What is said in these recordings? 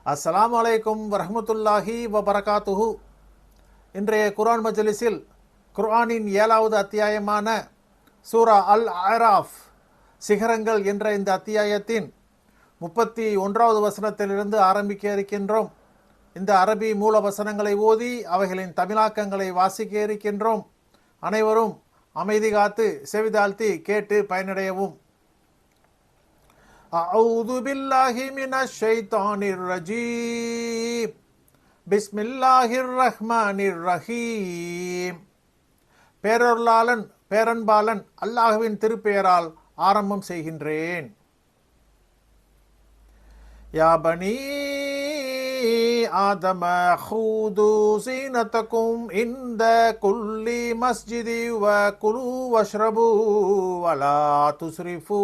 அஸ்ஸலாமு அலைக்கும் வரஹ்மத்துல்லாஹி வபரகாத்துஹு. இன்றைய குர்ஆன் மஜ்லிஸில் குர்ஆனின் 7வது அத்தியாயமான சூரா அல் அராஃப் சிகரங்கள் என்ற இந்த அத்தியாயத்தின் 31வது வசனத்திலிருந்து ஆரம்பிக்க இருக்கின்றோம். இந்த அரபி மூல வசனங்களை ஓதி அவைகளின் தமிழாக்கங்களை வாசிக்க இருக்கின்றோம். அனைவரும் அமைதி காத்து செவிதாழ்த்தி கேட்டு பயனடையவும். அஊது பில்லாஹி மினஷ் ஷைத்தானிர் ரஜீம். பிஸ்மில்லாஹிர் ரஹ்மானிர் ரஹீம். பேரொருளாளன் பேரன்பாளன் அல்லாஹ்வின் திருப்பெயரால் ஆரம்பம் செய்கின்றேன். யா பனீ ஆதம ஹூது ஸீனதகும் இன்த குல்லி மஸ்ஜிதி வ குலு வஷ்ரபு வலா துஸ்ரிஃபு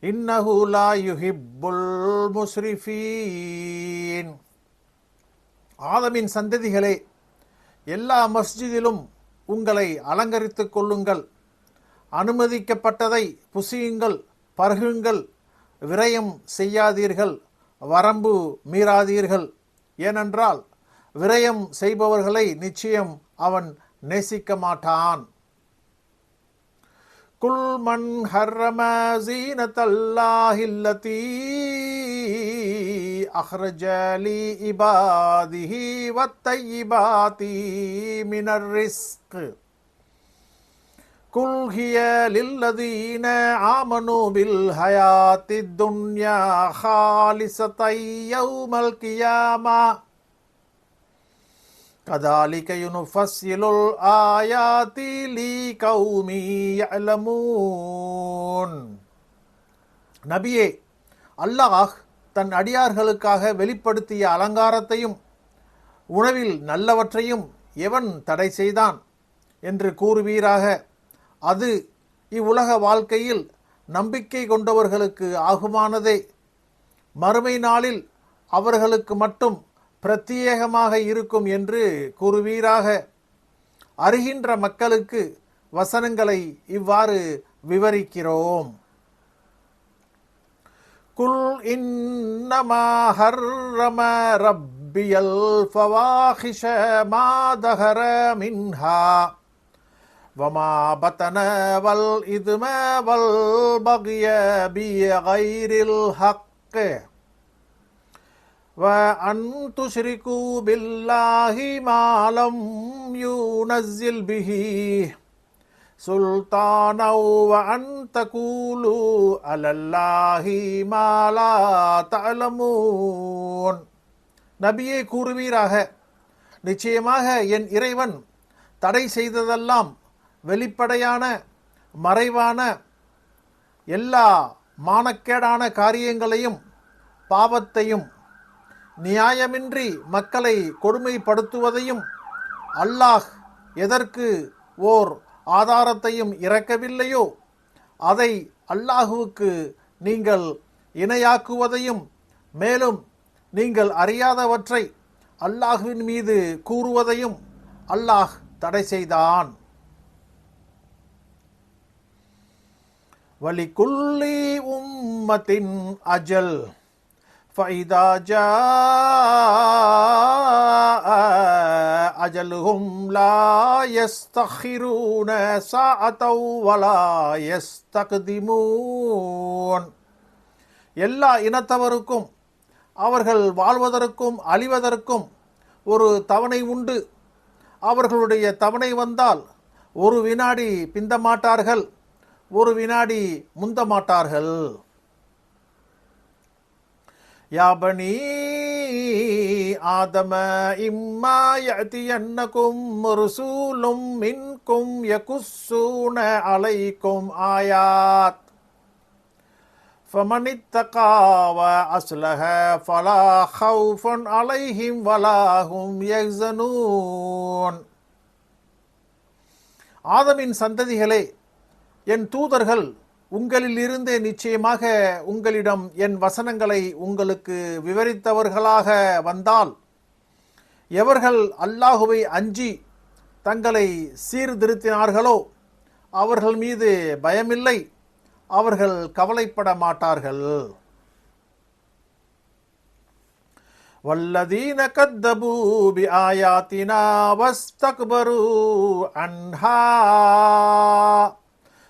இன்னஹு லா யுஹிப்புல் முஸ்ரிஃபீன். ஆதமின் சந்ததிகளே, எல்லா மஸ்ஜிதிலும் உங்களை அலங்கரித்துக் கொள்ளுங்கள். அனுமதிக்கப்பட்டதை புசியுங்கள், பருகுங்கள், விரயம் செய்யாதீர்கள், வரம்பு மீறாதீர்கள். ஏனென்றால் விரயம் செய்பவர்களை நிச்சயம் அவன் நேசிக்க மாட்டான். குல் மன் ஹர்ரம ஸீனத்தல்லாஹில்லதீ அஹ்ரஜ லி இபாதிஹி வத்தய்யிபாதி மினர் ரிஸ்க் குல் ஹிய லில்லதீன ஆமனூ பில் ஹயாத்தித் துன்யா ஹாலிஸத்தன் யௌமல் கியாமா கதாலிக யுனுஃபஸ்ஸிலுல் ஆயாத்தி லிகௌமி யஅலமூன். நபியே, அல்லாஹ் தன் அடியார்களுக்காக வெளிப்படுத்திய அலங்காரத்தையும் உணவில் நல்லவற்றையும் எவன் தடை செய்தான் என்று கூறுவீராக. அது இவ்வுலக வாழ்க்கையில் நம்பிக்கை கொண்டவர்களுக்கு ஆகுமானதே. மறுமை நாளில் அவர்களுக்கு மட்டும் பிரத்யேகமாக இருக்கும் என்று கூறுவீராக. அறிகின்ற மக்களுக்கு வசனங்களை இவ்வாறு விவரிக்கிறோம். குல் இன்னமா ஹர்ரம ரப்பியல் ஃபவாஹிஷ மா தஹர மின்ஹா வமா பதன வல் இத்ம வல் பக்ய பிகைரில் ஹக் وأن تشركوا بالله ما لم ينزل به سلطانا وأن تقولوا على الله ما لا تعلمون. நபியே, கூறுவீராக, நிச்சயமாக என் இறைவன் தடை செய்ததெல்லாம் வெளிப்படையான மறைவான எல்லா மானக்கேடான காரியங்களையும் பாவத்தையும் நியாயமின்றி மக்களை கொடுமைப்படுத்துவதையும் அல்லாஹ் எதற்கு ஓர் ஆதாரத்தையும் இறக்கவில்லையோ அதை அல்லாஹுவுக்கு நீங்கள் இணையாக்குவதையும் மேலும் நீங்கள் அறியாதவற்றை அல்லாஹுவின் மீது கூறுவதையும் அல்லாஹ் தடை செய்தான். வலிகுல்லி உம்மத்தின் அஜல் فإذا جاء أجلهم لا يستخرون ساعة ولا يستقدمون. எல்லா இனத்தவருக்கும் அவர்கள் வாழ்வதற்கும் அழிவதற்கும் ஒரு தவணை உண்டு. அவர்களுடைய தவணை வந்தால் ஒரு வினாடி பிந்த மாட்டார்கள், ஒரு வினாடி முந்த மாட்டார்கள். யா பனீ ஆதம இம்மா யஅதியன்னகும் ரசூலும் மின்கும் யகுஸ்ஸூன அலைக்கும் ஆயாத் ஃபமனித்தகா வ அஸ்லஹ ஃபலா ஹௌஃபுன் அலைஹிம் வலா ஹும் யஹ்ஸனூன். ஆதமின் சந்ததிகளே, என் தூதர்கள் உங்களில் இருந்தே நிச்சயமாக உங்களிடம் என் வசனங்களை உங்களுக்கு விவரித்தவர்களாக வந்தால், எவர்கள் அல்லாஹுவை அஞ்சி தங்களை சீர்திருத்தினார்களோ அவர்கள் மீது பயமில்லை, அவர்கள் கவலைப்பட மாட்டார்கள். வல்லதீன கத்தபூ பிஆயாத்தினா வஸ்தக்பரு அன்ஹா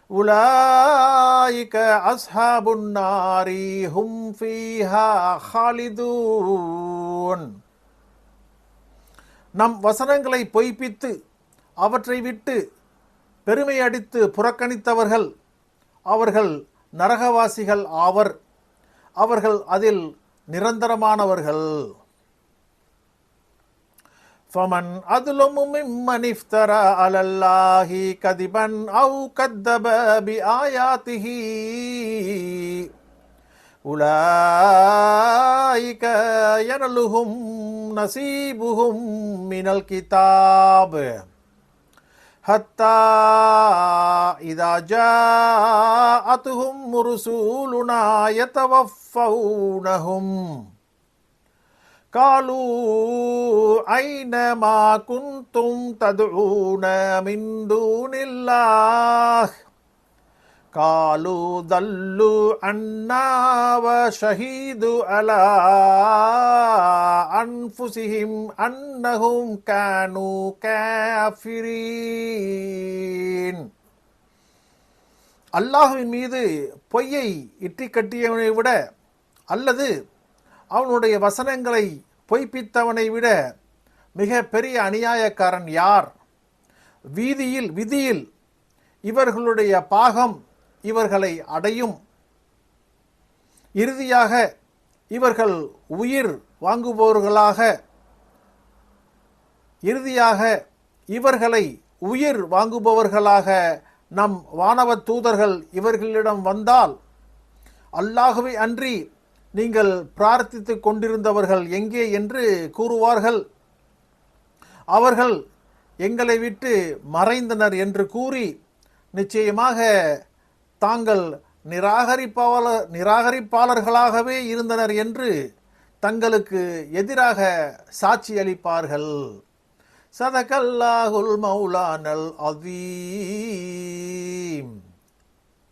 உலாயிக அஸ்ஹாபுன் நாரி ஹும் ஃபீஹா ஹாலிதூன். நம் வசனங்களை பொய்ப்பித்து அவற்றை விட்டு பெருமை அடித்து புறக்கணித்தவர்கள் அவர்கள் நரகவாசிகள் ஆவர். அவர்கள் அதில் நிரந்தரமானவர்கள். فَمَنْ أَظْلَمُ مِمَّنِ افْتَرَى عَلَى اللَّهِ كَذِبًا أَوْ كَذَّبَ بِآيَاتِهِ أُولَئِكَ يَنَالُهُمْ نَصِيبُهُمْ مِنَ الْكِتَابِ حَتَّى إِذَا جَاءَتْهُمْ رُسُولُنَا يَتَوَفَّوْنَهُمْ قالوا أين ما كنتم تدعون من دون الله قالوا ضلوا عنا وشهدوا على أنفسهم أنهم كانوا كافرين. அல்லாஹ்வின் மீது பொய்யை இட்டிக் கட்டியவனை விட அல்லது அவனுடைய வசனங்களை பொய்ப்பித்தவனை விட மிக பெரிய அநியாயக்காரன் யார்? விதியில் இவர்களுடைய பாகம் இவர்களை அடையும். இறுதியாக இவர்கள் உயிர் வாங்குபவர்களாக நம் வானவ தூதர்கள் இவர்களிடம் வந்தால், அல்லாஹ்வை அன்றி நீங்கள் பிரார்த்தித்து கொண்டிருந்தவர்கள் எங்கே என்று கூறுவார்கள். அவர்கள் எங்களை விட்டு மறைந்தனர் என்று கூறி, நிச்சயமாக தாங்கள் நிராகரிப்பாளர்களாகவே இருந்தனர் என்று தங்களுக்கு எதிராக சாட்சி அளிப்பார்கள். சதகல்லாஹுல் மௌலானல் அதீம்.